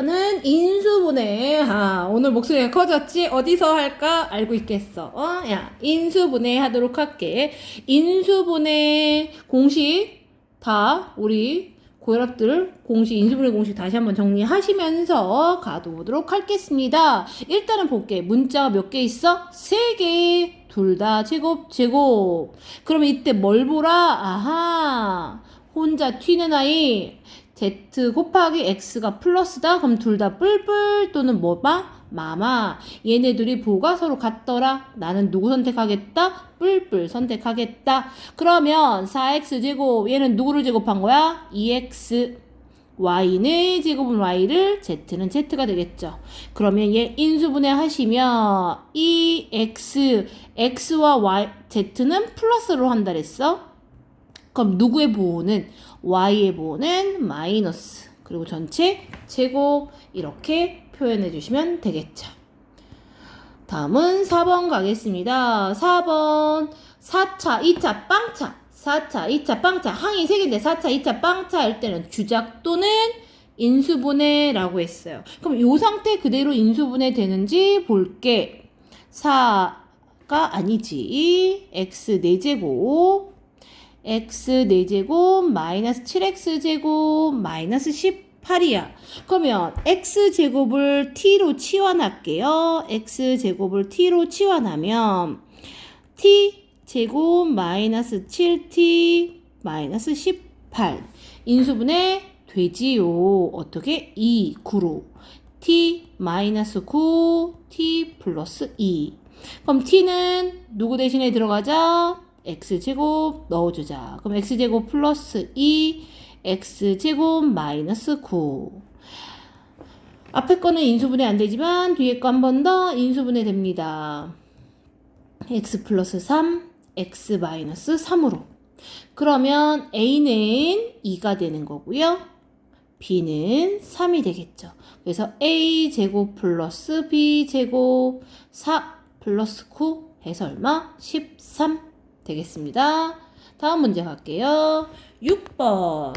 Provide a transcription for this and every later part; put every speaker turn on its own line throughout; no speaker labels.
는 인수분해. 오늘 목소리가 커졌지? 어디서 할까? 알고 있겠어. 야, 인수분해 하도록 할게. 인수분해 공식 다 우리 고혈압들 공식, 인수분해 공식 다시 한번 정리하시면서 가도록 하겠습니다. 일단은 볼게. 문자가 몇 개 있어? 3개. 둘 다 제곱. 그러면 이때 뭘 보라? 아하. 혼자 튀는 아이. Z 곱하기 X가 플러스다? 그럼 둘 다 뿔뿔 또는 뭐봐? 마마. 얘네들이 부호가 서로 같더라. 나는 누구 선택하겠다? 뿔뿔 선택하겠다. 그러면 4X제곱 얘는 누구를 제곱한 거야? 2X. Y는 제곱은 Y를, Z는 Z가 되겠죠. 그러면 얘 인수분해 하시면 이 X와 Y, Z는 플러스로 한다 그랬어? 그럼 누구의 부호는? Y의 부호는 마이너스. 그리고 전체 제곱 이렇게 표현해 주시면 되겠죠. 다음은 4번 가겠습니다. 4번 4차, 2차, 빵차. 4차, 2차, 빵차. 항이 3개인데 4차, 2차, 빵차 할 때는 주작 또는 인수분해라고 했어요. 그럼 이 상태 그대로 인수분해 되는지 볼게. 4가 아니지. X 4제곱. X 4제곱 마이너스 7X제곱 마이너스 18이야. 그러면 X제곱을 T로 치환할게요. X제곱을 T로 치환하면 T제곱 마이너스 7T 마이너스 18 인수분해 되지요. 어떻게? 2, 9로 T 마이너스 9 T 플러스 2 그럼 T는 누구 대신에 들어가자? X제곱 넣어주자. 그럼 X제곱 플러스 2, X제곱 마이너스 9. 앞에 거는 인수분해 안 되지만 뒤에 거 한 번 더 인수분해 됩니다. X 플러스 3, X 마이너스 3으로. 그러면 A는 2가 되는 거고요. B는 3이 되겠죠. 그래서 A제곱 플러스 B제곱 4 플러스 9 해서 얼마? 13. 되겠습니다. 다음 문제 갈게요. 6번.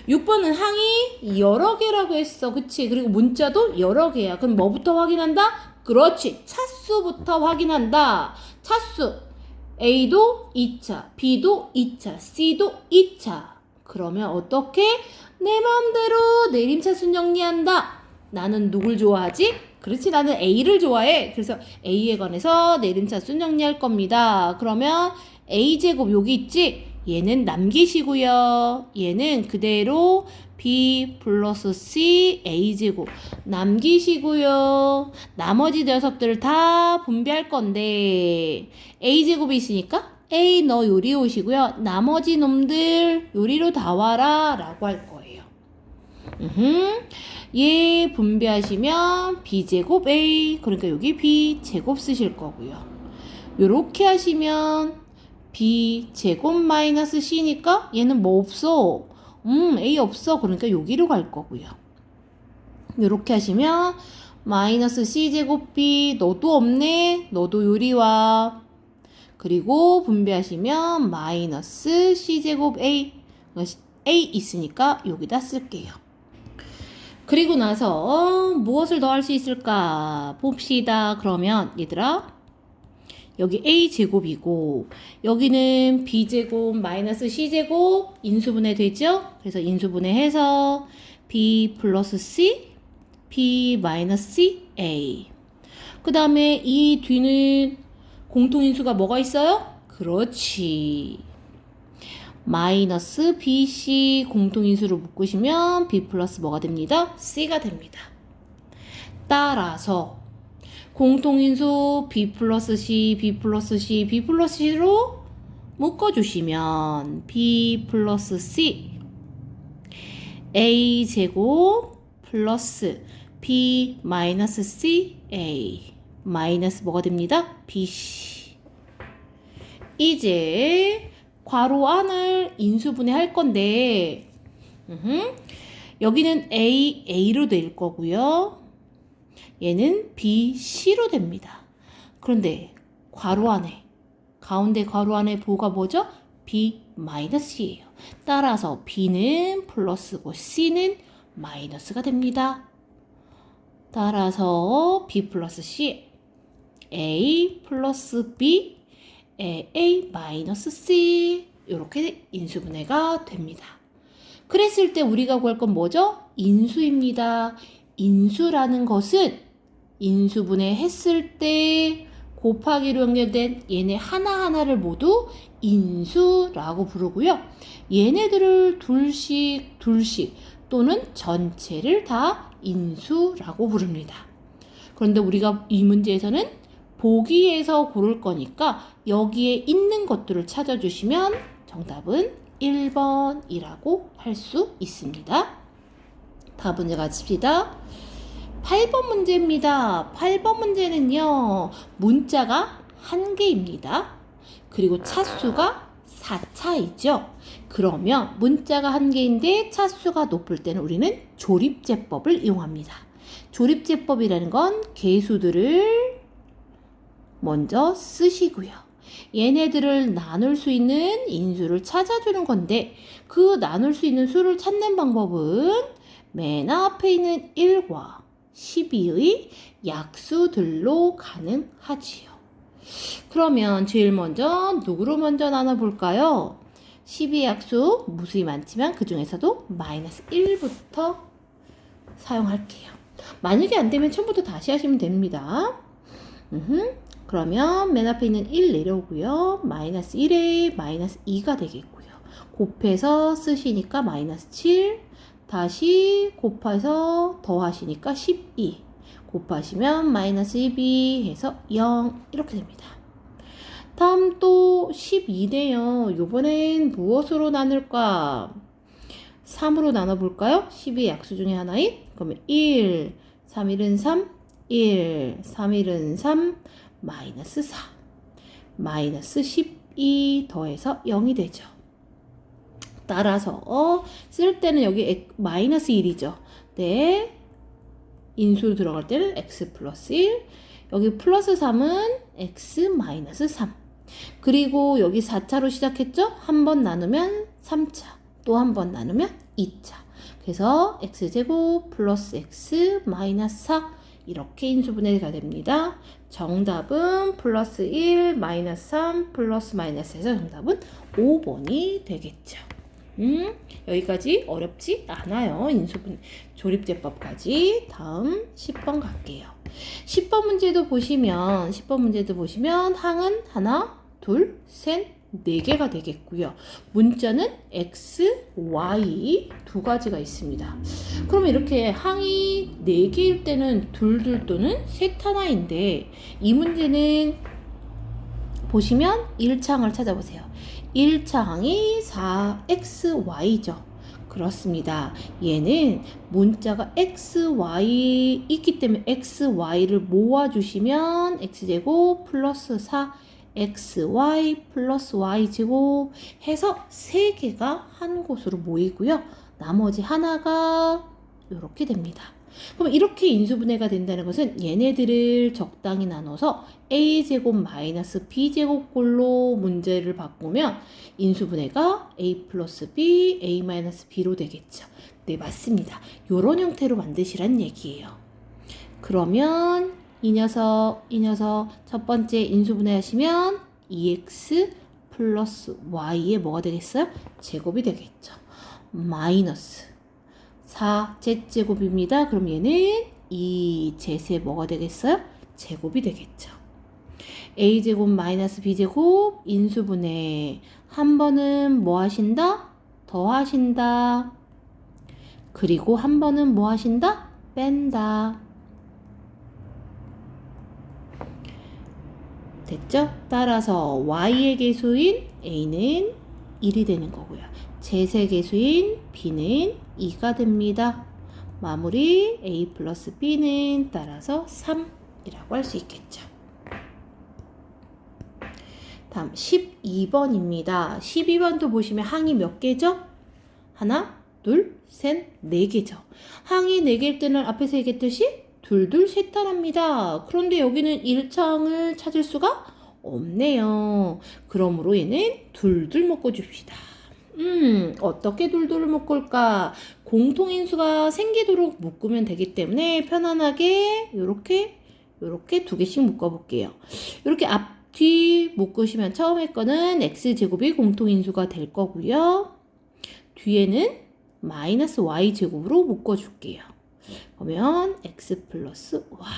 6번은 항이 여러 개라고 했어. 그치? 그리고 문자도 여러 개야. 그럼 뭐부터 확인한다? 그렇지. 차수부터 확인한다. 차수. A도 2차, B도 2차, C도 2차. 그러면 어떻게? 내 마음대로 내림차순 정리한다. 나는 누굴 좋아하지? 그렇지, 나는 A를 좋아해. 그래서 A에 관해서 내림차순 정리할 겁니다. 그러면 A제곱 여기 있지? 얘는 남기시고요. 얘는 그대로 B 플러스 C A제곱 남기시고요. 나머지 녀석들을 다 분배할 건데 A제곱이 있으니까 A 너 요리 오시고요. 나머지 놈들 요리로 다 와라 라고 할 거예요. 얘 분배하시면 B제곱 A 그러니까 여기 B제곱 쓰실 거고요. 요렇게 하시면 B제곱 마이너스 C니까 얘는 뭐 없어? A 없어. 그러니까 여기로 갈 거고요. 요렇게 하시면 마이너스 C제곱 B 너도 없네. 너도 요리 와. 그리고 분배하시면 마이너스 C제곱 A A 있으니까 여기다 쓸게요. 그리고 나서 무엇을 더 할 수 있을까 봅시다. 그러면 얘들아 여기 A제곱이고 여기는 B제곱 마이너스 C제곱 인수분해 되죠? 그래서 인수분해해서 B 플러스 C B 마이너스 C A 그 다음에 이 뒤는 공통인수가 뭐가 있어요? 그렇지. 마이너스 BC 공통인수로 묶으시면 B 플러스 뭐가 됩니다? C가 됩니다. 따라서 공통인수 B 플러스 C, B 플러스 C, B 플러스 C로 묶어주시면 B 플러스 C A제곱 플러스 B 마이너스 C A 마이너스 뭐가 됩니다? BC 이제 괄호 안을 인수분해 할 건데 여기는 A로 될 거고요. 얘는 BC로 됩니다. 그런데 괄호 안에 가운데 괄호 안에 부호가 뭐죠? B-C예요. 따라서 B는 플러스고 C는 마이너스가 됩니다. 따라서 B 플러스 C, A 플러스 B, A 마이너스 C 이렇게 인수분해가 됩니다. 그랬을 때 우리가 구할 건 뭐죠? 인수입니다. 인수라는 것은 인수분해 했을 때 곱하기로 연결된 얘네 하나하나를 모두 인수라고 부르고요. 얘네들을 둘씩 또는 전체를 다 인수라고 부릅니다. 그런데 우리가 이 문제에서는 보기에서 고를 거니까 여기에 있는 것들을 찾아주시면 정답은 1번이라고 할 수 있습니다. 다음 문제 가십시다. 8번 문제입니다. 8번 문제는요, 문자가 1개입니다. 그리고 차수가 4차이죠. 그러면 문자가 1개인데 차수가 높을 때는 우리는 조립제법을 이용합니다. 조립제법이라는 건 개수들을 먼저 쓰시고요. 얘네들을 나눌 수 있는 인수를 찾아주는 건데 그 나눌 수 있는 수를 찾는 방법은 맨 앞에 있는 1과 12의 약수들로 가능하지요. 그러면 제일 먼저 누구로 먼저 나눠볼까요? 12의 약수 무수히 많지만 그 중에서도 마이너스 1부터 사용할게요. 만약에 안 되면 처음부터 다시 하시면 됩니다. 그러면 맨 앞에 있는 1 내려오고요. 마이너스 1에 마이너스 2가 되겠고요. 곱해서 쓰시니까 마이너스 7, 다시 곱해서 더하시니까 12, 곱하시면 마이너스 12 해서 0 이렇게 됩니다. 다음 또 12네요. 요번엔 무엇으로 나눌까? 3으로 나눠볼까요? 12의 약수 중에 하나인 그러면 1, 3일은 3, 1, 3일은 3, 마이너스 4, 마이너스 12 더해서 0이 되죠. 따라서 쓸 때는 여기 마이너스 1이죠. 네, 인수로 들어갈 때는 x 플러스 1, 여기 플러스 3은 x 마이너스 3. 그리고 여기 4차로 시작했죠? 한 번 나누면 3차, 또 한 번 나누면 2차. 그래서 x제곱 플러스 x 마이너스 4 이렇게 인수분해가 됩니다. 정답은 플러스 1 마이너스 3 플러스 마이너스 해서 정답은 5번이 되겠죠. 여기까지 어렵지 않아요. 인수분해 조립제법까지. 다음 10번 갈게요. 10번 문제도 보시면 항은 하나, 둘, 셋, 4개가 되겠고요. 문자는 x, y 두 가지가 있습니다. 그러면 이렇게 항이 4개일 때는 둘 또는 셋 하나인데 이 문제는 보시면 1차항을 찾아보세요. 1차 항이 4xy죠. 그렇습니다. 얘는 문자가 xy 있기 때문에 xy를 모아주시면 x제곱 플러스 4 xy 플러스 y제곱 해서 3개가 한 곳으로 모이고요. 나머지 하나가 이렇게 됩니다. 그럼 이렇게 인수분해가 된다는 것은 얘네들을 적당히 나눠서 a제곱 마이너스 b제곱꼴로 문제를 바꾸면 인수분해가 a 플러스 b, a 마이너스 b로 되겠죠. 네, 맞습니다. 이런 형태로 만드시란 얘기예요. 그러면 이 녀석 첫 번째 인수분해 하시면 2x 플러스 y에 뭐가 되겠어요? 제곱이 되겠죠. 마이너스 4z제곱입니다. 그럼 얘는 2z에 뭐가 되겠어요? 제곱이 되겠죠. a제곱 마이너스 b제곱 인수분해 한 번은 뭐 하신다? 더하신다. 그리고 한 번은 뭐 하신다? 뺀다. 됐죠? 따라서 y의 개수인 a는 1이 되는 거고요. z의 개수인 b는 2가 됩니다. 마무리 a 플러스 b는 따라서 3이라고 할 수 있겠죠. 다음 12번입니다. 12번도 보시면 항이 몇 개죠? 하나, 둘, 셋, 4개죠. 항이 4개일 때는 앞에서 얘기했듯이 둘 셋탄합니다. 그런데 여기는 1차항을 찾을 수가 없네요. 그러므로 얘는 둘 묶어줍시다. 어떻게 둘둘을 묶을까? 공통인수가 생기도록 묶으면 되기 때문에 편안하게 요렇게 두 개씩 묶어볼게요. 이렇게 앞, 뒤 묶으시면 처음에 거는 x제곱이 공통인수가 될 거고요. 뒤에는 마이너스 y제곱으로 묶어줄게요. 그러면 x 플러스 y.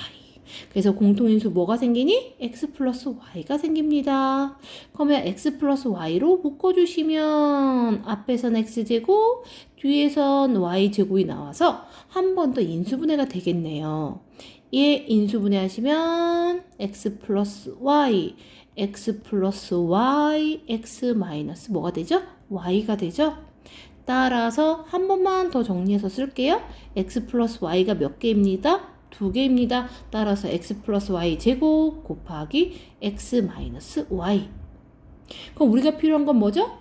그래서 공통인수 뭐가 생기니? x 플러스 y가 생깁니다. 그러면 x 플러스 y로 묶어주시면 앞에선 x제곱, 뒤에선 y제곱이 나와서 한 번 더 인수분해가 되겠네요. 얘 인수분해 하시면 x 플러스 y, x 플러스 y, x 마이너스 뭐가 되죠? y가 되죠? 따라서 한 번만 더 정리해서 쓸게요. x 플러스 y가 몇 개입니다? 2개입니다. 따라서 x 플러스 y 제곱 곱하기 x 마이너스 y. 그럼 우리가 필요한 건 뭐죠?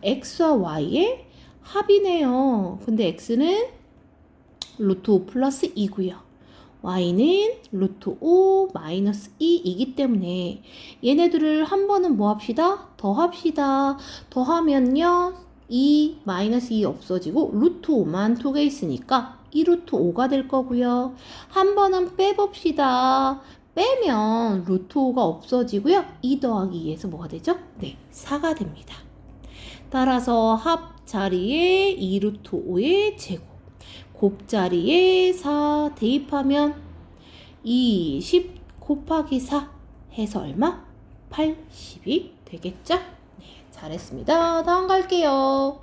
x와 y의 합이네요. 근데 x는 루트 5 플러스 2고요. y는 루트 5 마이너스 2이기 때문에 얘네들을 한 번은 뭐 합시다? 더합시다. 더하면요. 2 마이너스 2 없어지고 루트 5만 2개 있으니까 2루트 5가 될 거고요. 한 번은 빼봅시다. 빼면 루트 5가 없어지고요. 2 더하기 2에서 뭐가 되죠? 네, 4가 됩니다. 따라서 합 자리에 2루트 5의 제곱, 곱 자리에 4 대입하면 20 곱하기 4 해서 얼마? 80이 되겠죠? 네, 잘했습니다. 다음 갈게요.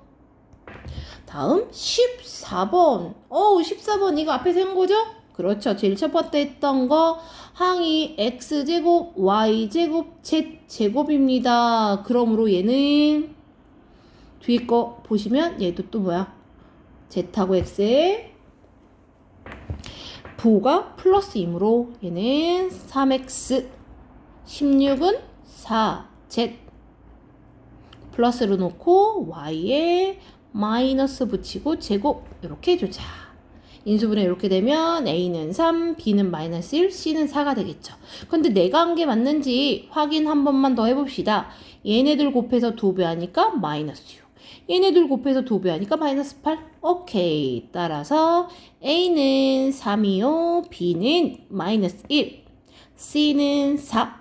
다음 14번. 14번 이거 앞에 세운 거죠? 그렇죠. 제일 첫 번째 했던 거 항이 x제곱, y제곱, z제곱입니다. 그러므로 얘는 뒤에 거 보시면 얘도 또 뭐야? z하고 x에 부호가 플러스이므로 얘는 3x, 16은 4z 플러스로 놓고 y에 마이너스 붙이고 제곱 이렇게 해주자. 인수분해 이렇게 되면 a는 3, b는 마이너스 1, c는 4가 되겠죠. 근데 내가 한 게 맞는지 확인 한 번만 더 해봅시다. 얘네들 곱해서 2배 하니까 마이너스 6. 얘네들 곱해서 2배 하니까 마이너스 8. 오케이. 따라서 a는 3이요. b는 마이너스 1. c는 4.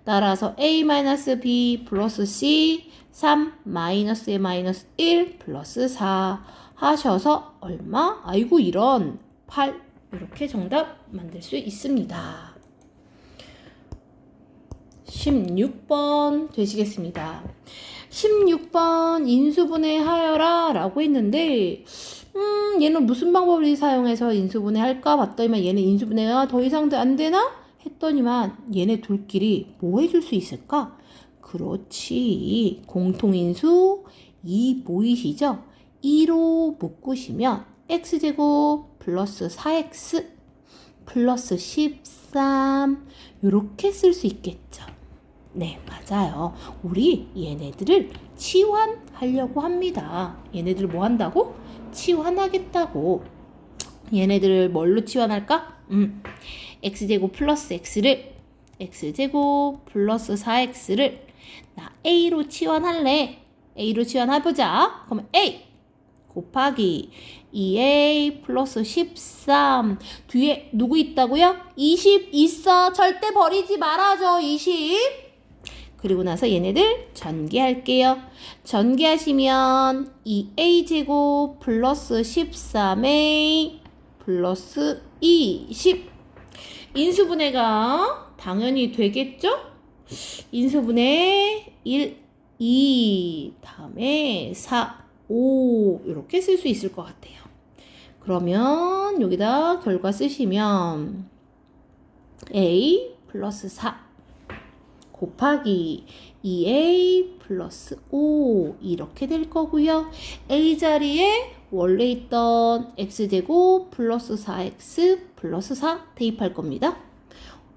따라서 a 마이너스 b 플러스 c 3 마이너스에 마이너스 1 플러스 4 하셔서 얼마? 아이고 이런 8 이렇게 정답 만들 수 있습니다. 16번 되시겠습니다. 16번 인수분해 하여라 라고 했는데 얘는 무슨 방법을 사용해서 인수분해 할까 봤더니만 얘는 인수분해가 더 이상 안 되나? 했더니만 얘네 둘끼리 뭐 해줄 수 있을까? 그렇지. 공통인수 2 보이시죠? 2로 묶으시면 x제곱 플러스 4x 플러스 13 이렇게 쓸 수 있겠죠. 네, 맞아요. 우리 얘네들을 치환하려고 합니다. 얘네들을 뭐 한다고? 치환하겠다고. 얘네들을 뭘로 치환할까? x제곱 플러스 x를 x제곱 플러스 4x를 나 a로 치환할래. a로 치환해보자. 그러면 a 곱하기 2a 플러스 13 뒤에 누구 있다고요? 20 있어. 절대 버리지 말아줘. 20 그리고 나서 얘네들 전개할게요. 전개하시면 2a제곱 플러스 13a 플러스 20 인수분해가 당연히 되겠죠? 인수분해 1, 2 다음에 4, 5 이렇게 쓸 수 있을 것 같아요. 그러면 여기다 결과 쓰시면 a 플러스 4 곱하기 2a 플러스 5 이렇게 될 거고요. a 자리에 원래 있던 x제곱 플러스 4x 플러스 4 대입할 겁니다.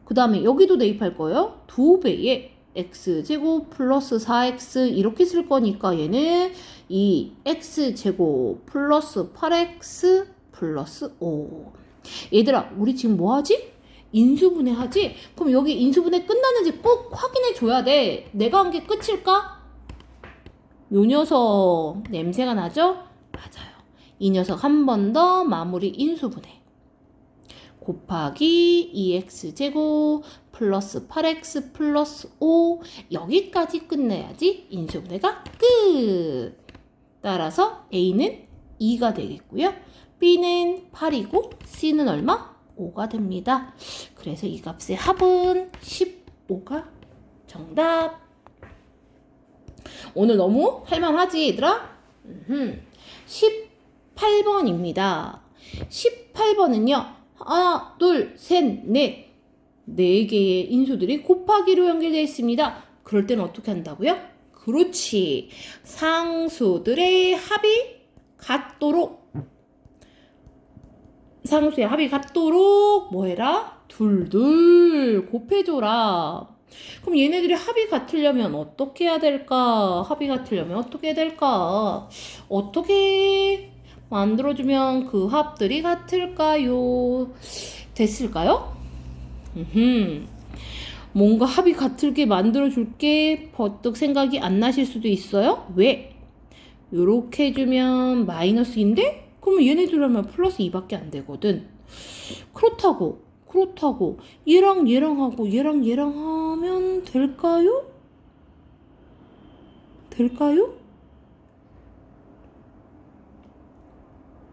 그 다음에 여기도 대입할 거예요. 2배의 x제곱 플러스 4x 이렇게 쓸 거니까 얘는 이 x제곱 플러스 8x 플러스 5. 얘들아 우리 지금 뭐 하지? 인수분해 하지? 그럼 여기 인수분해 끝났는지 꼭 확인해 줘야 돼. 내가 한 게 끝일까? 요 녀석 냄새가 나죠? 맞아요. 이 녀석 한 번 더 마무리 인수분해. 곱하기 2x제곱 플러스 8x 플러스 5 여기까지 끝내야지 인수분해가 끝. 따라서 A는 2가 되겠고요. B는 8이고 C는 얼마? 5가 됩니다. 그래서 이 값의 합은 15가 정답. 오늘 너무 할만하지 얘들아? 18번입니다. 18번은요. 하나, 둘, 셋, 넷. 4개의 인수들이 곱하기로 연결되어 있습니다. 그럴 때는 어떻게 한다고요? 그렇지. 상수들의 합이 같도록 뭐 해라? 둘둘 곱해줘라. 그럼 얘네들이 합이 같으려면 어떻게 해야 될까? 합이 같으려면 어떻게 해야 될까? 어떻게 만들어주면 그 합들이 같을까요? 됐을까요? 뭔가 합이 같을게 만들어줄게 버뜩 생각이 안 나실 수도 있어요. 왜? 요렇게 해주면 마이너스인데? 그러면 얘네들 하면 플러스 2밖에 안 되거든. 그렇다고 얘랑 얘랑하고 얘랑 하면 될까요?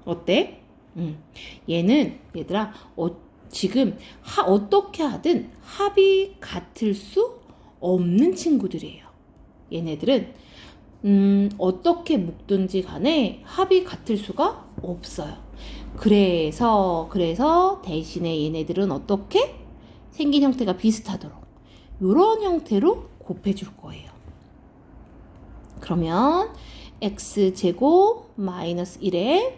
어때? 얘는 얘들아 지금 어떻게 하든 합이 같을 수 없는 친구들이에요. 얘네들은 어떻게 묶든지 간에 합이 같을 수가 없어요. 그래서 대신에 얘네들은 어떻게? 생긴 형태가 비슷하도록 이런 형태로 곱해줄 거예요. 그러면 x제곱 마이너스 1에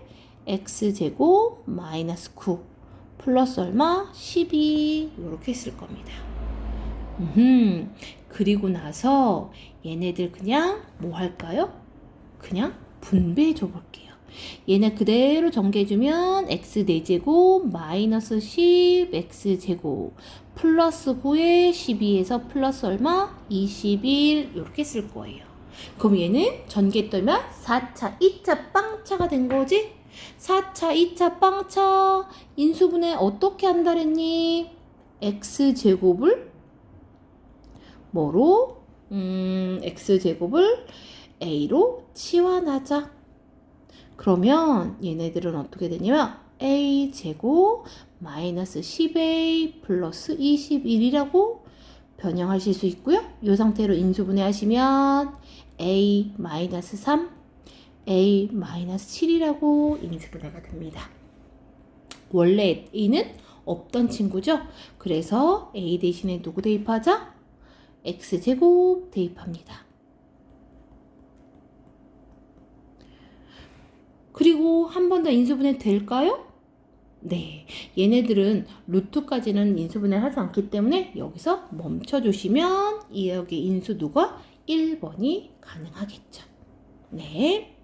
x제곱 마이너스 9 플러스 얼마? 12 이렇게 쓸 겁니다. 그리고 나서 얘네들 그냥 뭐 할까요? 그냥 분배해 줘 볼게요. 얘네 그대로 전개해주면 x 4제곱 마이너스 10 x제곱 플러스 9에 12에서 플러스 얼마? 21 이렇게 쓸 거예요. 그럼 얘는 전개했더니 4차 2차 빵차가 된 거지? 4차 2차 빵차 인수분해 어떻게 한다 그랬니? x제곱을 뭐로? x제곱을 a로 치환하자. 그러면 얘네들은 어떻게 되냐면 a제곱 마이너스 10a 플러스 21이라고 변형하실 수 있고요. 이 상태로 인수분해 하시면 a 마이너스 3, a 마이너스 7이라고 인수분해가 됩니다. 원래 a는 없던 친구죠. 그래서 a 대신에 누구 대입하자? x제곱 대입합니다. 그리고 한 번 더 인수분해 될까요? 네, 얘네들은 루트까지는 인수분해 하지 않기 때문에 여기서 멈춰주시면 여기 인수 누가 1번이 가능하겠죠. 네.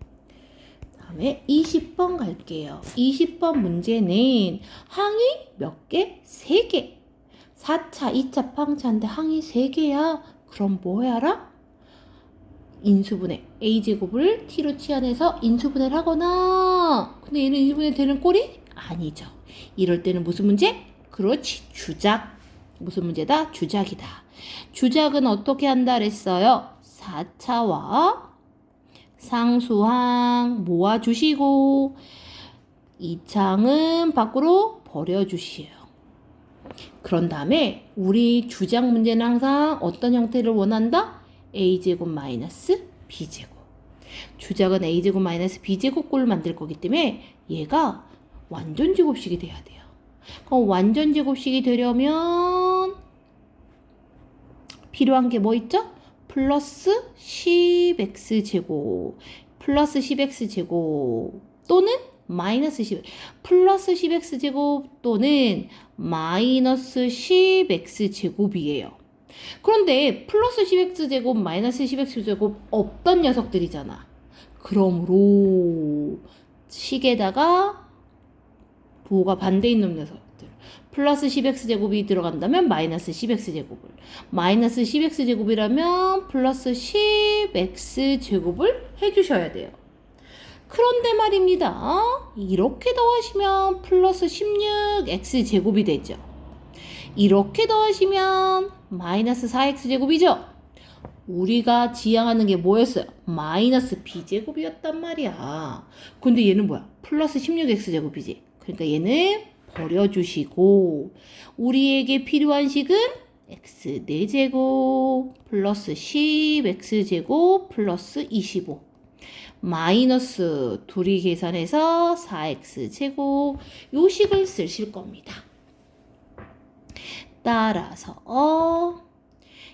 다음에 20번 갈게요. 20번 문제는 항이 몇 개? 3개. 4차, 2차 빵차인데 항이 3개야. 그럼 뭐 해라? 인수분해. a제곱을 t로 치환해서 인수분해를 하거나 근데 얘는 인수분해 되는 꼴이 아니죠. 이럴 때는 무슨 문제? 그렇지. 주작. 무슨 문제다? 주작이다. 주작은 어떻게 한다 그랬어요? 4차와 상수항 모아주시고 2차항은 밖으로 버려주시오. 그런 다음에 우리 주작 문제는 항상 어떤 형태를 원한다? a제곱 마이너스 b제곱. 주작은 a제곱 마이너스 b제곱 꼴을 만들 거기 때문에 얘가 완전 제곱식이 돼야 돼요. 그럼 완전 제곱식이 되려면 필요한 게 뭐 있죠? 플러스 10x제곱 플러스 10x제곱 또는 마이너스 10 플러스 10x제곱 또는 마이너스 10x제곱이에요. 그런데 플러스 10x제곱 마이너스 10x제곱 없던 녀석들이잖아. 그러므로 식에다가 부호가 반대 있는 녀석들 플러스 10x제곱이 들어간다면 마이너스 10x제곱을, 마이너스 10x제곱이라면 플러스 10x제곱을 해주셔야 돼요. 그런데 말입니다. 이렇게 더하시면 플러스 16x제곱이 되죠. 이렇게 더하시면 마이너스 4x제곱이죠. 우리가 지향하는 게 뭐였어요? 마이너스 b제곱이었단 말이야. 근데 얘는 뭐야? 플러스 16x제곱이지. 그러니까 얘는 버려주시고 우리에게 필요한 식은 x 4제곱 플러스 10x제곱 플러스 25 마이너스 둘이 계산해서 4x제곱 요 식을 쓰실 겁니다. 따라서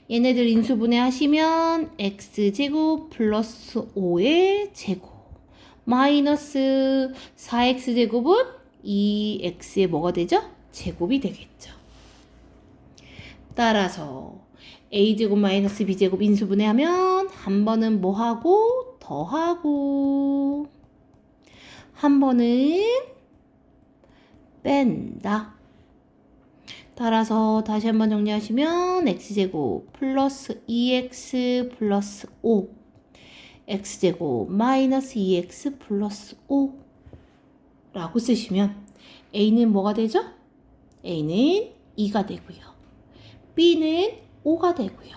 얘네들 인수분해 하시면 x제곱 플러스 5의 제곱 마이너스 4x제곱은 2x의 뭐가 되죠? 제곱이 되겠죠. 따라서 a제곱 마이너스 b제곱 인수분해하면 한 번은 뭐하고? 더하고 한 번은 뺀다. 따라서 다시 한번 정리하시면 x제곱 플러스 2x 플러스 5 x제곱 마이너스 2x 플러스 5 라고 쓰시면 a는 뭐가 되죠? a는 2가 되고요. b는 5가 되고요.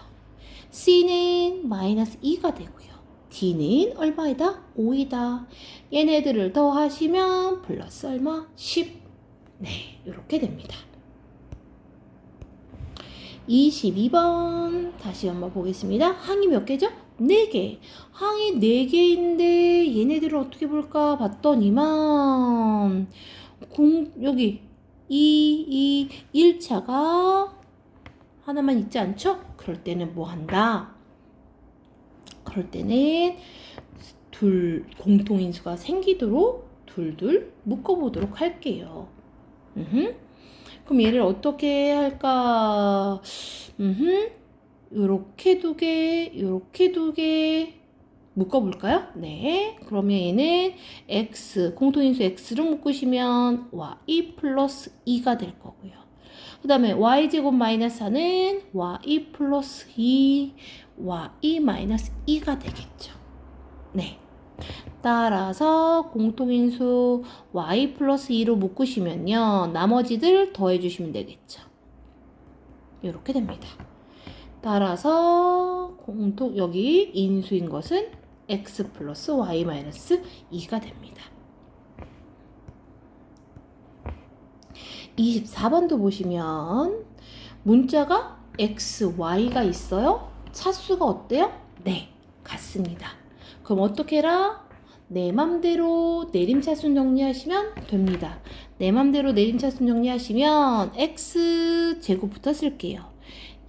c는 마이너스 2가 되고요. d는 얼마이다? 5이다. 얘네들을 더하시면 플러스 얼마? 10. 네, 이렇게 됩니다. 22번 다시 한번 보겠습니다. 항이 몇 개죠? 4개. 항이 4개인데 얘네들을 어떻게 볼까 봤더니만 여기 1차가 하나만 있지 않죠? 그럴 때는 뭐 한다? 그럴 때는 공통인수가 생기도록 둘둘 묶어보도록 할게요. 그럼 얘를 어떻게 할까? 요렇게 2개, 요렇게 2개 묶어볼까요? 네. 그러면 얘는 x, 공통인수 x로 묶으시면 y 플러스 2가 될 거고요. 그 다음에 y제곱 마이너스 4는 y 플러스 2, y 마이너스 2가 되겠죠. 네. 따라서 공통인수 y 플러스 2로 묶으시면요. 나머지들 더해주시면 되겠죠. 이렇게 됩니다. 따라서 여기 인수인 것은 x 플러스 y 마이너스 2가 됩니다. 24번도 보시면 문자가 x, y가 있어요. 차수가 어때요? 네, 같습니다. 그럼 어떻게 해라? 내 맘대로 내림차순 정리하시면 됩니다. 내 맘대로 내림차순 정리하시면 x제곱부터 쓸게요.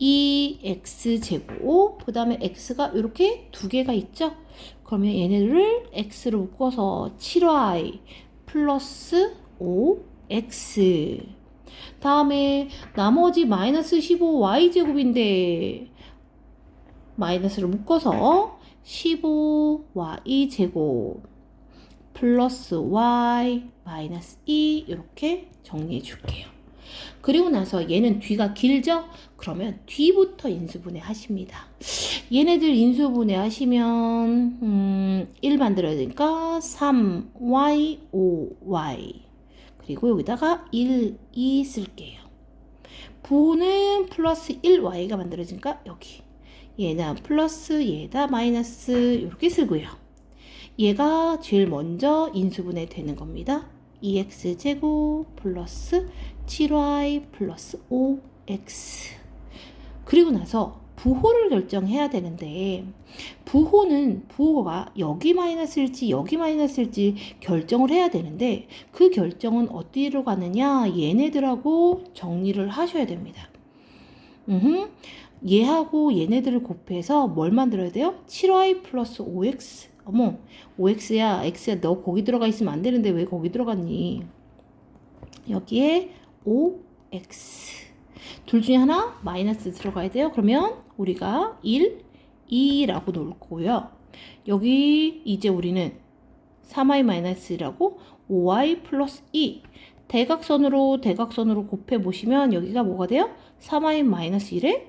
2x제곱, 그 다음에 x가 이렇게 2개가 있죠? 그러면 얘네들을 x로 묶어서 7y 플러스 5x 다음에 나머지 마이너스 15y제곱인데 마이너스를 묶어서 15y제곱 플러스 y 마이너스 2 이렇게 정리해 줄게요. 그리고 나서 얘는 뒤가 길죠? 그러면 뒤부터 인수분해 하십니다. 얘네들 인수분해 하시면 1 만들어야 되니까 3y, 5y 그리고 여기다가 1, 2 쓸게요. 부호는 플러스 1y가 만들어지니까 여기 얘다 플러스 얘다 마이너스 이렇게 쓰고요. 얘가 제일 먼저 인수분해 되는 겁니다. 2x제곱 플러스 7y 플러스 5x 그리고 나서 부호를 결정해야 되는데 부호가 여기 마이너스일지 여기 마이너스일지 결정을 해야 되는데 그 결정은 어디로 가느냐 얘네들하고 정리를 하셔야 됩니다. 얘하고 얘네들을 곱해서 뭘 만들어야 돼요? 7y 플러스 5x 어머 5x야 x야 너 거기 들어가 있으면 안 되는데 왜 거기 들어갔니? 여기에 5x 둘 중에 하나 마이너스 들어가야 돼요. 그러면 우리가 1, 2라고 놓을 거고요. 여기 이제 우리는 3y 마이너스라고 5y 플러스 2 대각선으로 곱해 보시면 여기가 뭐가 돼요? 3y-1에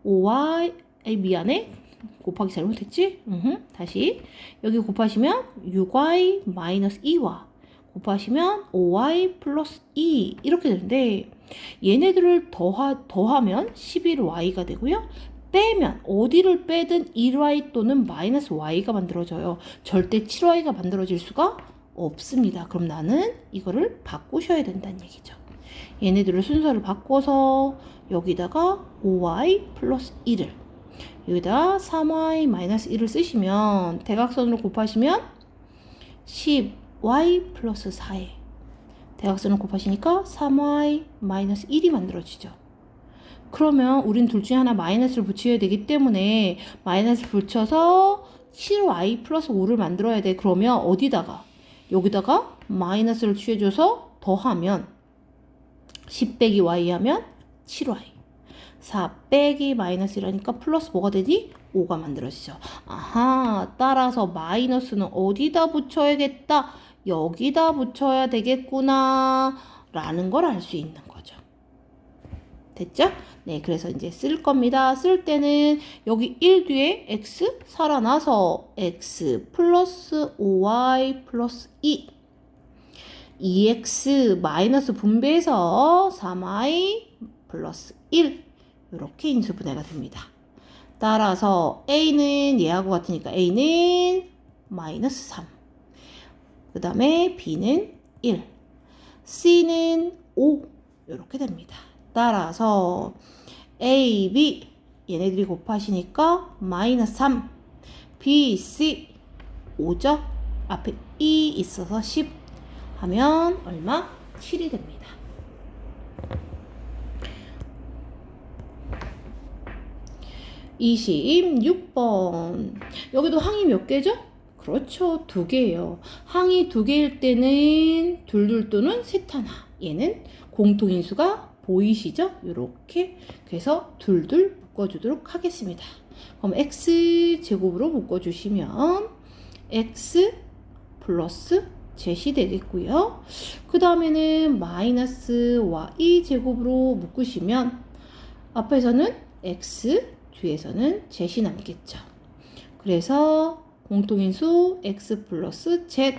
5y, 미안해. 곱하기 잘못했지? 다시 다시 곱하시면 6y-2와 곱하시면 5y 플러스 2 이렇게 되는데 얘네들을 더하면 11y가 되고요. 빼면 어디를 빼든 1y 또는 마이너스 y가 만들어져요. 절대 7y가 만들어질 수가 없습니다. 그럼 나는 이거를 바꾸셔야 된다는 얘기죠. 얘네들을 순서를 바꿔서 여기다가 5y 플러스 1을 여기다 3y 마이너스 1을 쓰시면 대각선으로 곱하시면 10y 플러스 4에 대각선을 곱하시니까 3y 마이너스 1이 만들어지죠. 그러면 우린 둘 중에 하나 마이너스를 붙여야 되기 때문에 마이너스를 붙여서 7y 플러스 5를 만들어야 돼. 그러면 어디다가? 여기다가 마이너스를 취해줘서 더하면 10 빼기 y 하면 7y 4 빼기 마이너스 1하니까 플러스 뭐가 되니? 5가 만들어지죠. 아하, 따라서 마이너스는 어디다 붙여야겠다? 여기다 붙여야 되겠구나 라는 걸 알 수 있는 거죠. 됐죠? 네, 그래서 이제 쓸 겁니다. 쓸 때는 여기 1 뒤에 x 살아나서 x 플러스 5y 플러스 2 2x 마이너스 분배해서 3y 플러스 1 이렇게 인수분해가 됩니다. 따라서 a는 얘하고 같으니까 a는 마이너스 3 그 다음에 b는 1 c는 5 이렇게 됩니다. 따라서 a, b 얘네들이 곱하시니까 마이너스 3 b, c 5죠? 앞에 2 있어서 10 하면 얼마? 7이 됩니다. 26번 여기도 항이 몇 개죠? 그렇죠, 2개예요. 항이 2개일 때는 둘둘 또는 셋 하나 얘는 공통인수가 보이시죠? 이렇게 그래서 둘둘 묶어주도록 하겠습니다. 그럼 x제곱으로 묶어주시면 x 플러스 z이 되겠고요. 그 다음에는 마이너스 y제곱으로 묶으시면 앞에서는 x 뒤에서는 z이 남겠죠. 그래서 공통인수 x 플러스 z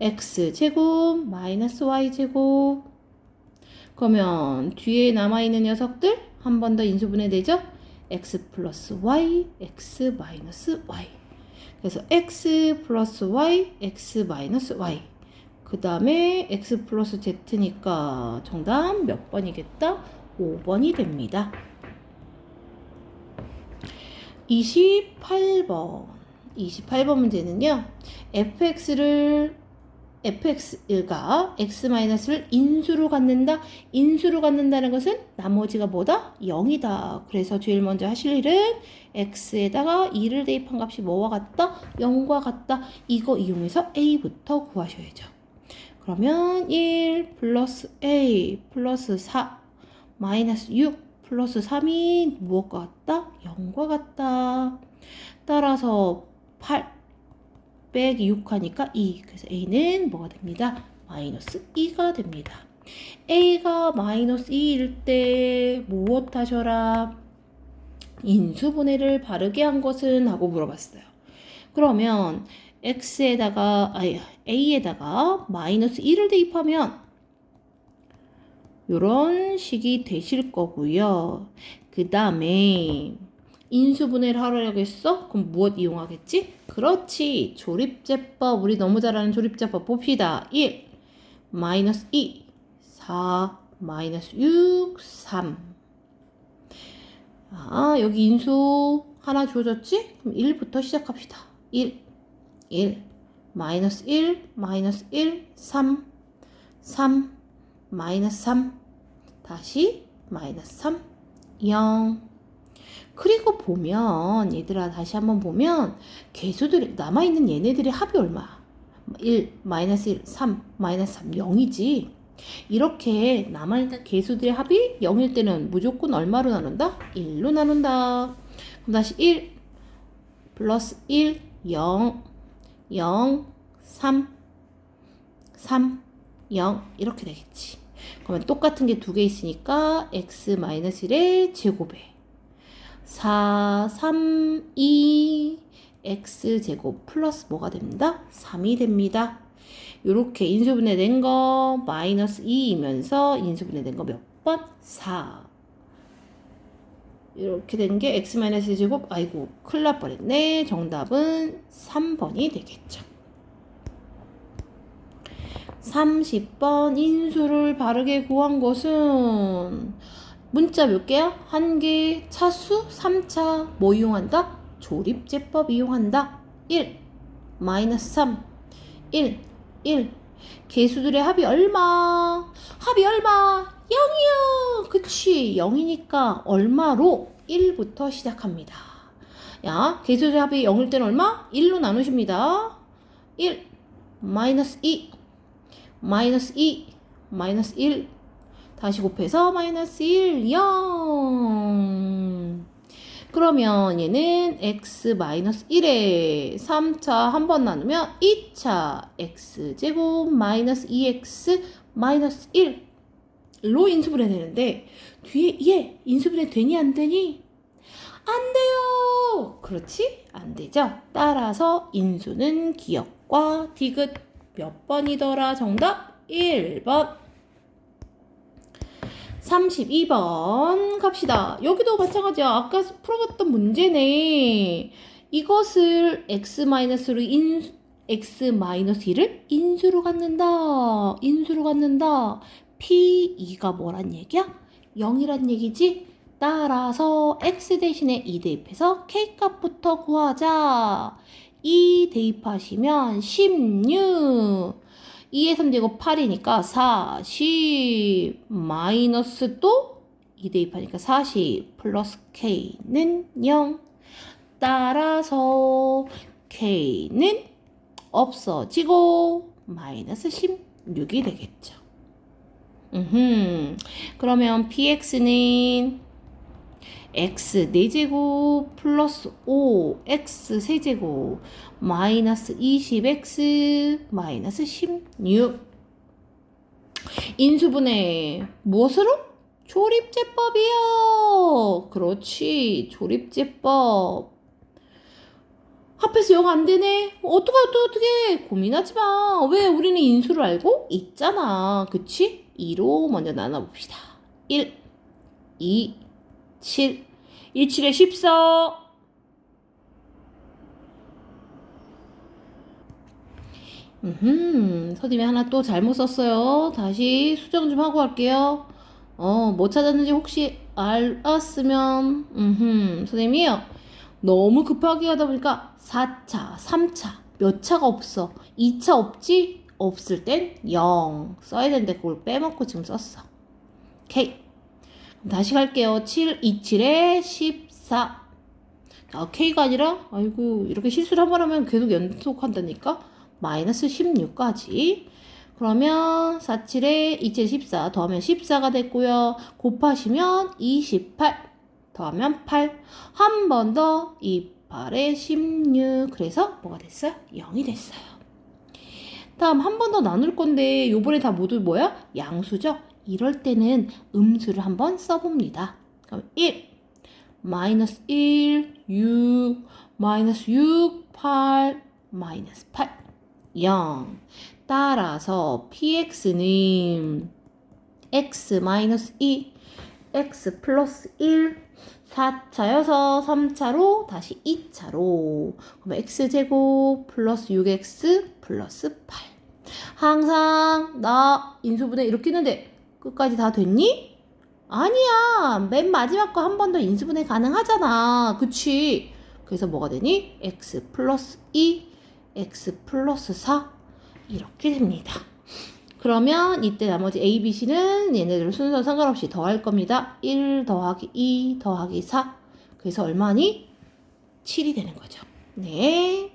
x제곱 마이너스 y제곱 그러면 뒤에 남아있는 녀석들 한 번 더 인수분해되죠? x 플러스 y, x 마이너스 y 그래서 x 플러스 y, x 마이너스 y 그 다음에 x 플러스 z니까 정답 몇 번이겠다? 5번이 됩니다. 28번 문제는요. fx가 x-를 인수로 갖는다. 인수로 갖는다는 것은 나머지가 뭐다? 0이다. 그래서 제일 먼저 하실 일은 x에다가 2를 대입한 값이 뭐와 같다? 0과 같다. 이거 이용해서 a부터 구하셔야죠. 그러면 1 플러스 a 플러스 4 마이너스 6 플러스 3이 무엇과 같다? 0과 같다. 따라서 8 빼기 6 하니까 2. 그래서 a는 뭐가 됩니다? 마이너스 2가 됩니다. a가 마이너스 2일 때 무엇 하셔라? 인수분해를 바르게 한 것은? 하고 물어봤어요. 그러면 a에다가 마이너스 2를 대입하면 이런 식이 되실 거고요. 그 다음에 인수분해를 하려겠어? 그럼 무엇 이용하겠지? 그렇지. 조립제법. 우리 너무 잘 아는 조립제법 봅시다. 1, 마이너스 2, 4, 마이너스 6, 3. 여기 인수 하나 주어졌지? 그럼 1부터 시작합시다. 1, 마이너스 1, 마이너스 1, 3, 3, 마이너스 3, 다시 마이너스 3, 0. 그리고 보면 얘들아 다시 한번 보면 개수들이 남아있는 얘네들의 합이 얼마? 1, 마이너스 1, 3, 마이너스 3, 0이지. 이렇게 남아있는 개수들의 합이 0일 때는 무조건 얼마로 나눈다? 1로 나눈다. 그럼 다시 1 플러스 1, 0, 0, 3, 3, 0 이렇게 되겠지. 그러면 똑같은 게 두 개 있으니까 x-1의 제곱에 4, 3, 2 x제곱 플러스 뭐가 됩니다? 3이 됩니다. 요렇게 인수분해 된 거 마이너스 2이면서 인수분해 된 거 몇 번? 4. 이렇게 된 게 x-제곱, 아이고 큰일 날 뻔했네. 정답은 3번이 되겠죠. 30번 인수를 바르게 구한 것은 문자 몇 개야? 한 개, 차수 3차 뭐 이용한다? 조립제법 이용한다. 1, 마이너스 3, 1, 1. 개수들의 합이 얼마? 합이 얼마? 0이요. 그치, 0이니까 얼마로? 1부터 시작합니다. 야, 개수들의 합이 0일 때는 얼마? 1로 나누십니다. 1, 마이너스 2, 마이너스 2, 마이너스 1. 다시 곱해서 마이너스 1, 0. 그러면 얘는 x-1에 3차 한 번 나누면 2차 x제곱 마이너스 2x 마이너스 1로 인수분해 되는데 뒤에 얘 인수분해 되니 안 되니? 안 돼요. 그렇지? 안 되죠. 따라서 인수는 기역과 디귿. 몇 번이더라? 정답 1번. 32번 갑시다. 여기도 마찬가지야. 아까 풀어봤던 문제네. 이것을 x-1을 인수로 갖는다. 인수로 갖는다. P2가 뭐란 얘기야? 0이란 얘기지? 따라서 x 대신에 2 대입해서 k 값부터 구하자. 2 대입하시면 16. 2의 3제곱 8이니까 40 마이너스 또 2 대입하니까 40 플러스 k는 0. 따라서 k는 없어지고 마이너스 16이 되겠죠. 그러면 px는 x 4제곱 플러스 5x 세제곱 마이너스 20x 마이너스 16. 인수분해 무엇으로? 조립제법이요. 그렇지, 조립제법. 합해서 0 안 되네. 어떡해. 고민하지 마. 왜? 우리는 인수를 알고 있잖아. 그치? 2로 먼저 나눠봅시다. 1, 2, 7. 1, 7에 14. 선생님이 하나 또 잘못 썼어요. 다시 수정 좀 하고 갈게요. 뭐 찾았는지 혹시 알았으면, 선생님이요. 너무 급하게 하다 보니까 4차, 3차, 몇 차가 없어. 2차 없지? 없을 땐 0. 써야 되는데 그걸 빼먹고 지금 썼어. 오케이. 다시 갈게요. 7, 2, 7에 14. K가 아니라, 아이고, 이렇게 실수를 한 번 하면 계속 연속한다니까? 마이너스 16까지. 그러면 4, 7에 2, 7, 14 더하면 14가 됐고요. 곱하시면 28 더하면 8. 한 번 더 2, 8에 16. 그래서 뭐가 됐어요? 0이 됐어요. 다음 한 번 더 나눌 건데 요번에 다 모두 뭐야? 양수죠? 이럴 때는 음수를 한번 써봅니다. 그럼 1, 마이너스 1, 6, 마이너스 6, 8, 마이너스 8, 0. 따라서 px는 x 마이너스 2, x 플러스 1, 4차여서 3차로 다시 2차로. 그러면 x제곱 플러스 6x 플러스 8. 항상 나 인수분해 이렇게 했는데 끝까지 다 됐니? 아니야. 맨 마지막 거 한 번 더 인수분해 가능하잖아. 그치? 그래서 뭐가 되니? x 플러스 2, x 플러스 4 이렇게 됩니다. 그러면 이때 나머지 A, B, C는 얘네들 순서 상관없이 더할 겁니다. 1 더하기 2 더하기 4. 그래서 얼마니? 7이 되는 거죠. 네.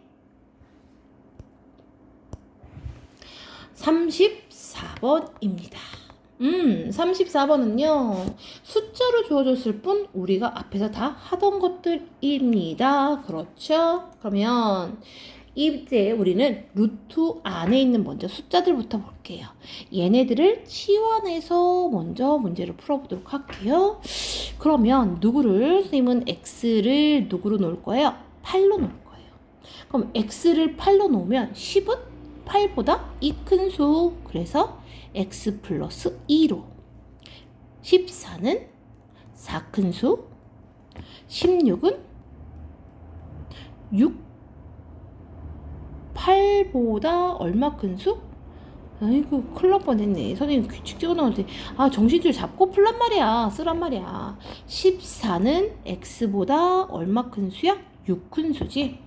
34번입니다. 34번은요. 숫자로 주어졌을 뿐 우리가 앞에서 다 하던 것들입니다. 그렇죠? 그러면 이제 우리는 루트 안에 있는 먼저 숫자들부터 볼게요. 얘네들을 치환해서 먼저 문제를 풀어보도록 할게요. 그러면 누구를, 선생님은 x를 누구로 놓을 거예요? 8로 놓을 거예요. 그럼 x를 8로 놓으면 10은 8보다 이 큰 수, 그래서 x 플러스 2로, 14는 4 큰 수, 16은 6, 8보다 얼마 큰 수? 아이고 큰일 날 뻔했네. 선생님 규칙 찍어놓은데 정신줄 잡고 풀란 말이야. 쓰란 말이야. 14는 x보다 얼마 큰 수야? 6 큰 수지.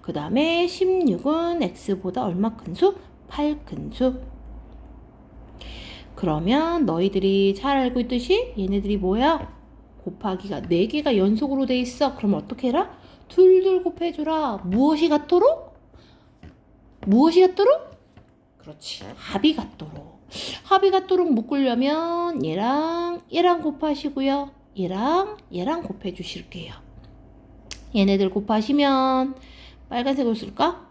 그 다음에 16은 x보다 얼마 큰 수? 8 큰 수. 그러면 너희들이 잘 알고 있듯이 얘네들이 뭐야? 곱하기가 4개가 연속으로 돼 있어. 그럼 어떻게 해라? 둘둘 곱해주라. 무엇이 같도록? 무엇이 같도록? 그렇지. 합이 같도록. 합이 같도록 묶으려면 얘랑 곱하시고요. 얘랑 곱해주실게요. 얘네들 곱하시면 빨간색으로 쓸까?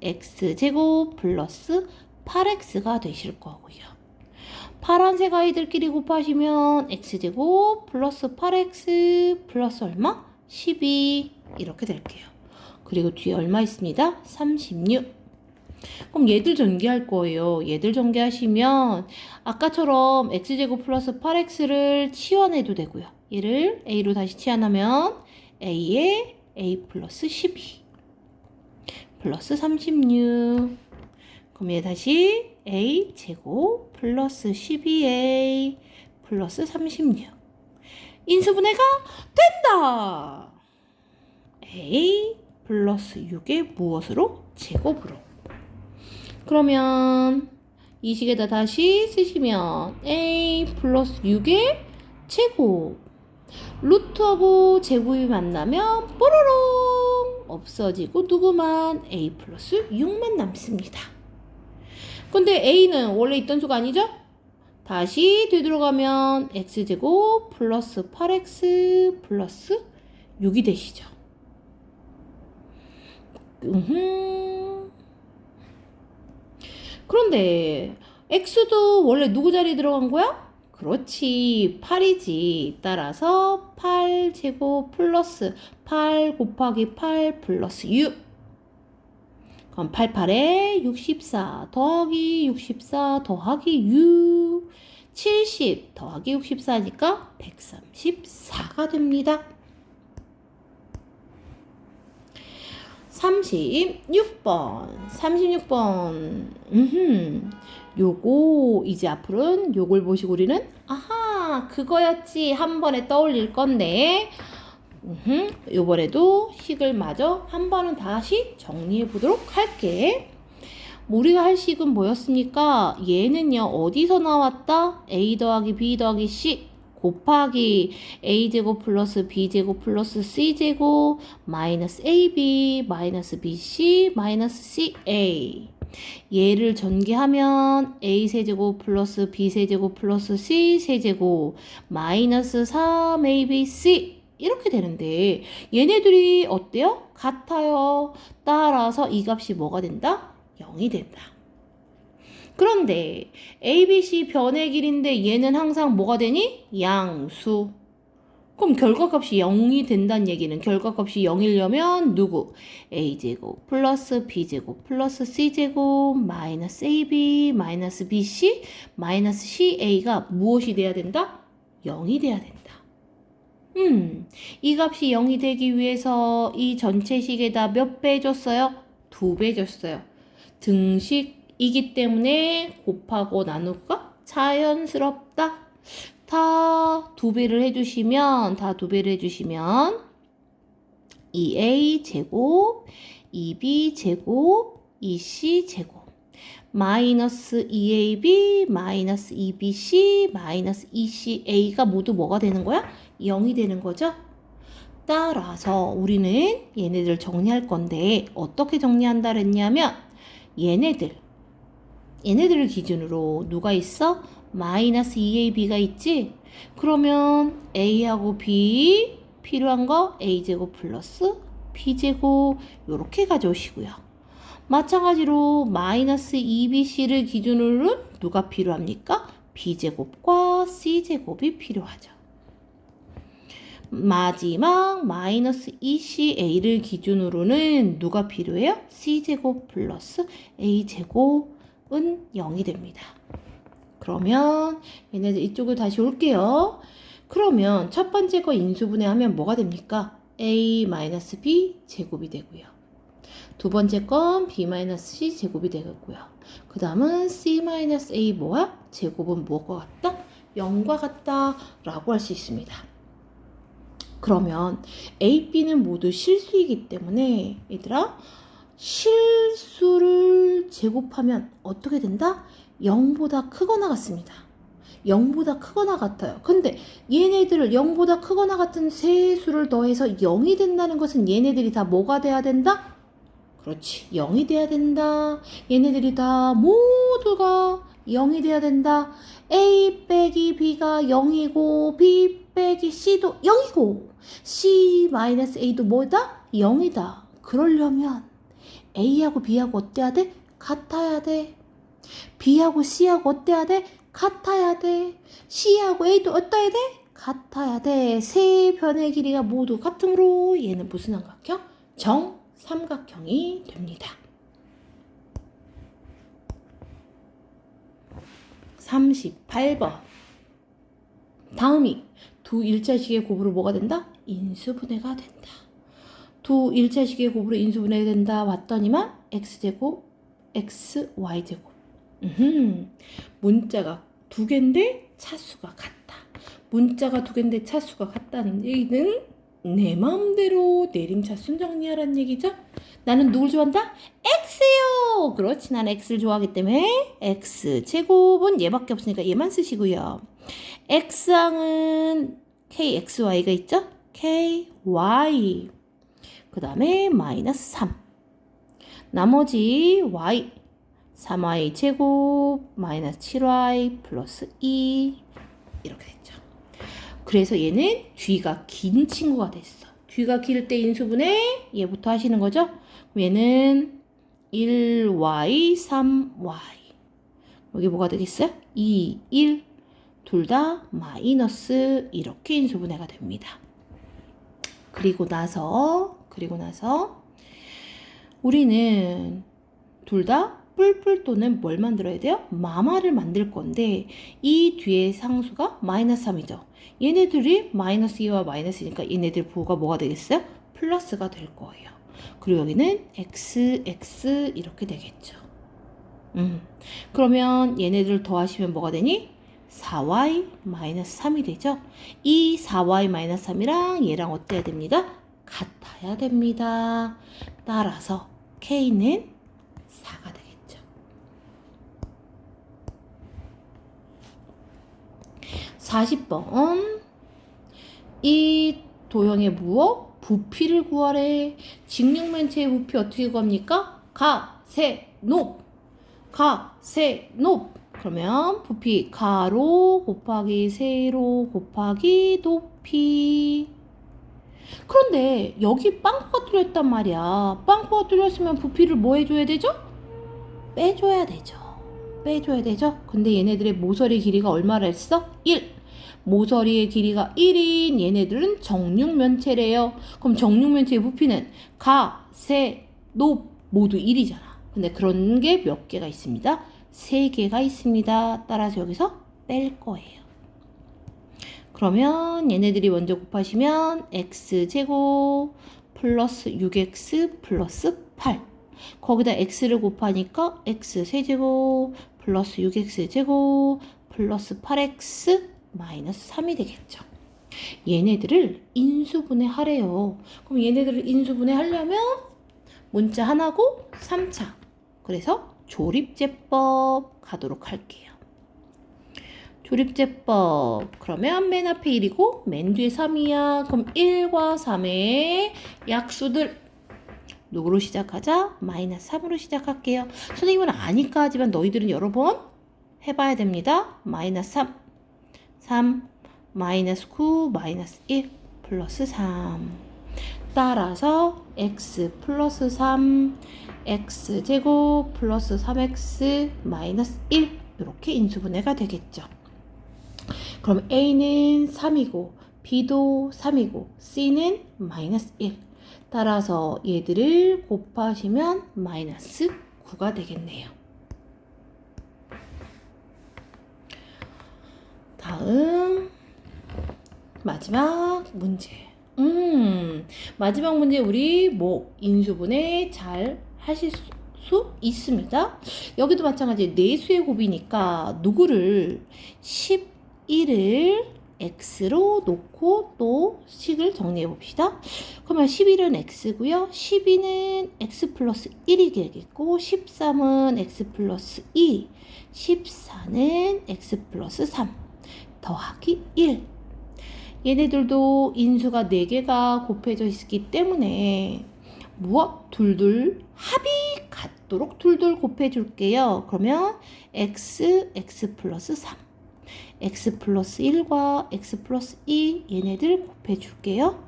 x제곱 플러스 8x가 되실 거고요. 파란색 아이들끼리 곱하시면 x제곱 플러스 8x 플러스 얼마? 12 이렇게 될게요. 그리고 뒤에 얼마 있습니다? 36. 그럼 얘들 전개할 거예요. 얘들 전개하시면 아까처럼 x제곱 플러스 8x를 치환해도 되고요. 얘를 a로 다시 치환하면 a에 a 플러스 12 플러스 36. 그럼 얘 다시 a 제곱 플러스 12a 플러스 36. 인수분해가 된다. a 플러스 6의 무엇으로? 제곱으로. 그러면 이 식에다 다시 쓰시면 a 플러스 6의 제곱. 루트하고 제곱이 만나면 뽀로롱 없어지고 누구만? a 플러스 6만 남습니다. 근데 a는 원래 있던 수가 아니죠? 다시 되돌아가면 x제곱 플러스 8x 플러스 6이 되시죠. 그런데 x도 원래 누구 자리에 들어간 거야? 그렇지, 8이지. 따라서 8제곱 플러스 8 곱하기 8 플러스 6. 그럼 88에 64 더하기 64 더하기 6. 70 더하기 64니까 134가 됩니다. 36번. 요거 이제 앞으로는 요걸 보시고 우리는 그거였지 한 번에 떠올릴 건데 요번에도 식을 마저 한 번은 다시 정리해 보도록 할게. 우리가 할 식은 뭐였습니까? 얘는요 어디서 나왔다? a 더하기 b 더하기 c 곱하기 a제곱 플러스 b제곱 플러스 c제곱 마이너스 ab 마이너스 bc 마이너스 ca. 얘를 전개하면 a세제곱 플러스 b세제곱 플러스 c세제곱 마이너스 3abc 이렇게 되는데 얘네들이 어때요? 같아요. 따라서 이 값이 뭐가 된다? 0이 된다. 그런데 ABC 변의 길인데 얘는 항상 뭐가 되니? 양수. 그럼 결과값이 0이 된다는 얘기는 결과값이 0이려면 누구? a제곱 플러스 b제곱 플러스 c제곱 마이너스 ab 마이너스 bc 마이너스 ca가 무엇이 돼야 된다? 0이 돼야 된다. 이 값이 0이 되기 위해서 이 전체 식에다 몇 배 줬어요? 2배 줬어요. 등식이기 때문에 곱하고 나누기가 자연스럽다. 다 2배를 해주시면 2a 제곱 2b 제곱 2c 제곱 마이너스 2ab 마이너스 2bc 마이너스 2ca가 모두 뭐가 되는 거야? 0이 되는 거죠. 따라서 우리는 얘네들 정리할 건데 어떻게 정리한다 그랬냐면 얘네들을 기준으로 누가 있어? 마이너스 2ab가 있지? 그러면 a하고 b 필요한 거 a제곱 플러스 b제곱 요렇게 가져오시고요. 마찬가지로 마이너스 2bc를 기준으로는 누가 필요합니까? b제곱과 c제곱이 필요하죠. 마지막 마이너스 2ca를 기준으로는 누가 필요해요? c제곱 플러스 a제곱은 0이 됩니다. 그러면 얘네들 이쪽으로 다시 올게요. 그러면 첫 번째 거 인수분해하면 뭐가 됩니까? a-b 제곱이 되고요. 두 번째 건 b-c 제곱이 되겠고요. 그 다음은 c-a 뭐야? 제곱은 뭐가 같다? 0과 같다 라고 할 수 있습니다. 그러면 a, b는 모두 실수이기 때문에 얘들아 실수를 제곱하면 어떻게 된다? 0보다 크거나 같습니다. 0보다 크거나 같아요. 근데 얘네들을 0보다 크거나 같은 세 수를 더해서 0이 된다는 것은 얘네들이 다 뭐가 돼야 된다? 그렇지. 0이 돼야 된다. 얘네들이 다 모두가 0이 돼야 된다. A 빼기 B가 0이고 B 빼기 C도 0이고 C-A도 뭐다? 0이다. 그러려면 A하고 B하고 어때야 돼? 같아야 돼. B하고 C하고 어때야 돼? 같아야 돼. C하고 A도 어때야 돼? 같아야 돼. 세 변의 길이가 모두 같으므로 얘는 무슨 삼각형? 정삼각형이 됩니다. 38번. 다음이 두 일자식의 곱으로 뭐가 된다? 인수분해가 된다. 두 일자식의 곱으로 인수분해가 된다. 왔더니만 x제곱, xy제곱. 문자가 두 개인데 차수가 같다. 문자가 두 개인데 차수가 같다는 얘기는 내 마음대로 내림차순 정리하라는 얘기죠. 나는 누굴 좋아한다? x요. 그렇지. 난 x를 좋아하기 때문에 x제곱은 얘밖에 없으니까 얘만 쓰시고요. x항은 kxy가 있죠? ky. 그 다음에 마이너스 3. 나머지 y. 3y 제곱 마이너스 7y 플러스 2 이렇게 됐죠. 그래서 얘는 뒤가 긴 친구가 됐어. 뒤가 길 때 인수분해 얘부터 하시는 거죠. 얘는 1y 3y 여기 뭐가 되겠어요? 2, 1 둘 다 마이너스 이렇게 인수분해가 됩니다. 그리고 나서 우리는 둘 다 뿔뿔 또는 뭘 만들어야 돼요? 마마를 만들 건데 이 뒤에 상수가 마이너스 3이죠. 얘네들이 마이너스 2와 마이너스 2니까 얘네들 부호가 뭐가 되겠어요? 플러스가 될 거예요. 그리고 여기는 x, x 이렇게 되겠죠. 그러면 얘네들 더하시면 뭐가 되니? 4y 마이너스 3이 되죠. 이 4y 마이너스 3이랑 얘랑 어때야 됩니다? 같아야 됩니다. 따라서 k는 4가 되겠죠. 40번 이 도형의 무엇? 부피를 구하래. 직육면체의 부피 어떻게 구합니까? 가, 세, 높. 가, 세, 높. 그러면 부피 가로 곱하기 세로 곱하기 높이. 그런데 여기 빵꾸가 뚫렸단 말이야. 빵꾸가 뚫렸으면 부피를 뭐 해줘야 되죠? 빼줘야 되죠. 빼줘야 되죠. 근데 얘네들의 모서리 길이가 얼마라 했어? 1. 모서리의 길이가 1인 얘네들은 정육면체래요. 그럼 정육면체의 부피는 가, 세, 높 모두 1이잖아. 근데 그런 게 몇 개가 있습니다? 3개가 있습니다. 따라서 여기서 뺄 거예요. 그러면 얘네들이 먼저 곱하시면 x제곱 플러스 6x 플러스 8 거기다 x를 곱하니까 x 세제곱 플러스 6x제곱 플러스 8x 마이너스 3이 되겠죠. 얘네들을 인수분해 하래요. 그럼 얘네들을 인수분해 하려면 문자 하나고 3차. 그래서 조립제법 가도록 할게요. 조립제법. 그러면 맨 앞에 1이고 맨 뒤에 3이야. 그럼 1과 3의 약수들 누구로 시작하자? 마이너스 3으로 시작할게요. 선생님은 아니까 하지만 너희들은 여러 번 해봐야 됩니다. 마이너스 3, 마이너스 9, 마이너스 1, 플러스 3. 따라서 x 플러스 3, x제곱 플러스 3x 마이너스 1 이렇게 인수분해가 되겠죠. 그럼 a는 3이고 b도 3이고 c는 마이너스 1. 따라서 얘들을 곱하시면 마이너스 9가 되겠네요. 다음 마지막 문제. 마지막 문제 우리 뭐 인수분해 잘 하실 수 있습니다. 여기도 마찬가지 내수의 곱이니까 누구를 11을 x로 놓고 또 식을 정리해 봅시다. 그러면 11은 x고요. 12는 x 플러스 1이 되겠고 13은 x 플러스 2, 14는 x 플러스 3 더하기 1. 얘네들도 인수가 4개가 곱해져 있기 때문에 무엇? 둘둘 합이 같도록 둘둘 곱해 줄게요. 그러면 x 플러스 3, x 플러스 1과 x 플러스 2 얘네들 곱해 줄게요.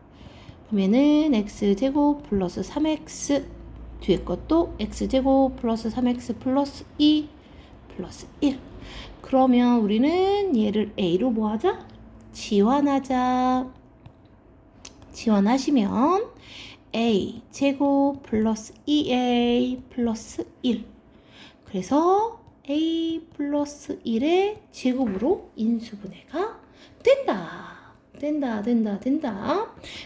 그러면은 x제곱 플러스 3x 뒤에 것도 x제곱 플러스 3x 플러스 2 플러스 1. 그러면 우리는 얘를 a로 뭐 하자? 지환하자. 지환하시면 a 제곱 플러스 2a 플러스 1. 그래서 a 플러스 1의 제곱으로 인수분해가 된다.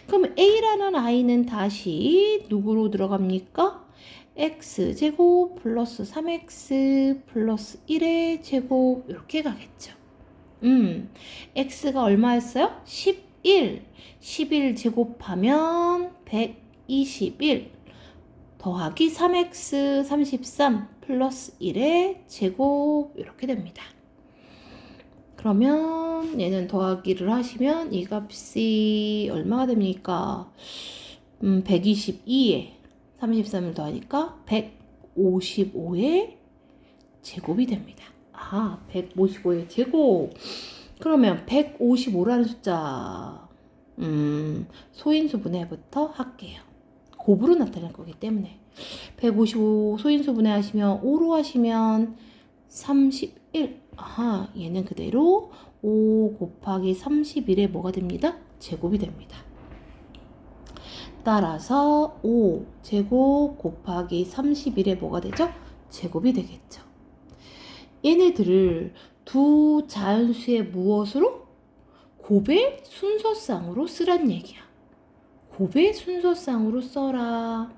그럼 a라는 i는 다시 누구로 들어갑니까? x제곱 플러스 3x 플러스 1의 제곱 이렇게 가겠죠. x가 얼마였어요? 11. 11 제곱하면 121 더하기 3x 33 플러스 1의 제곱 이렇게 됩니다. 그러면 얘는 더하기를 하시면 이 값이 얼마가 됩니까? 122에 33을 더하니까 155의 제곱이 됩니다. 155의 제곱. 그러면 155라는 숫자 소인수 분해부터 할게요. 곱으로 나타날 거기 때문에 155 소인수 분해하시면 5로 하시면 31. 얘는 그대로 5 곱하기 31에 뭐가 됩니다? 제곱이 됩니다. 따라서 5 제곱 곱하기 31에 뭐가 되죠? 제곱이 되겠죠. 얘네들을 두 자연수의 무엇으로? 곱의 순서쌍으로 쓰란 얘기야. 곱의 순서쌍으로 써라.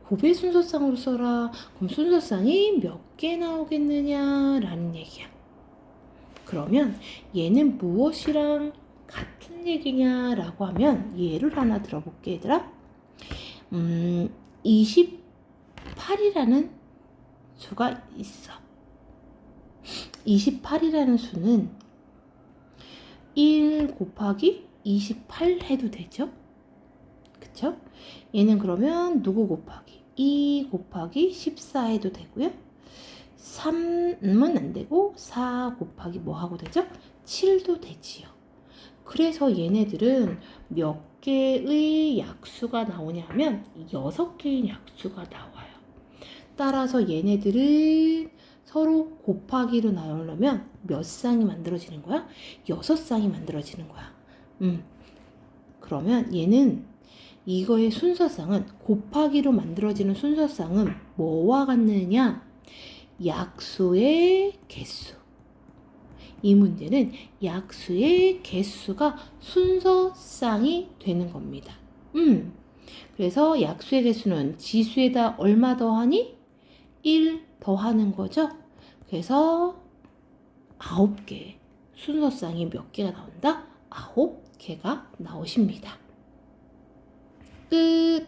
곱의 순서쌍으로 써라. 그럼 순서쌍이 몇 개 나오겠느냐 라는 얘기야. 그러면 얘는 무엇이랑 같은 얘기냐라고 하면 예를 하나 들어볼게 얘들아. 28이라는 수가 있어. 28이라는 수는 1 곱하기 28 해도 되죠? 그쵸? 얘는 그러면 누구 곱하기? 2 곱하기 14 해도 되고요. 3은 안 되고 4 곱하기 뭐 하고 되죠? 7도 되지요. 그래서 얘네들은 몇 개의 약수가 나오냐면 6개의 약수가 나와요. 따라서 얘네들은 서로 곱하기로 나오려면 몇 쌍이 만들어지는 거야? 6쌍이 만들어지는 거야. 그러면 얘는 이거의 순서쌍은 곱하기로 만들어지는 순서쌍은 뭐와 같느냐? 약수의 개수. 이 문제는 약수의 개수가 순서쌍이 되는 겁니다. 그래서 약수의 개수는 지수에다 얼마 더하니? 1 더하는 거죠. 그래서 9개. 순서쌍이 몇 개가 나온다? 9개가 나오십니다. 끝.